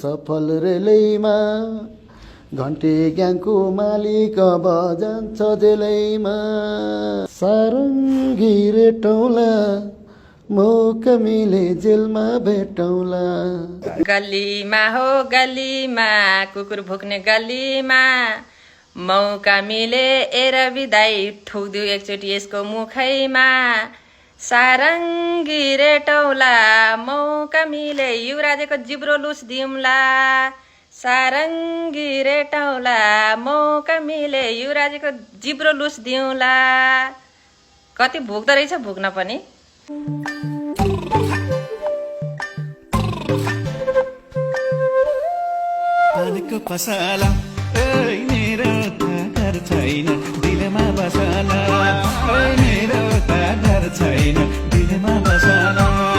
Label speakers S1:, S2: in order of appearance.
S1: सफल रेलैमा घन्टे ग्याङको मालिक अब जान्छ जेलैमा सारङ्गी रेटौला मौका मिले जेलमा भेटौला
S2: गल्लीमा हो गल्लीमा कुकुर भुक्ने गल्लीमा मौका मिले एर बिदाई ठुक्दियो एकचोटि यसको मुखैमा सारङ्गी रेटौला मौका मिले युवराजको जिब्रो लुस दिउँला सारङ्गी रेटौला मौका मिले युवराजको जिब्रो लुस दिउँला कति भुक्दो रहेछ भुक्न पनि
S3: पानीको पसला मेरो घर छैन दिलमा बसला मेरो घर छैन दिलमा बसला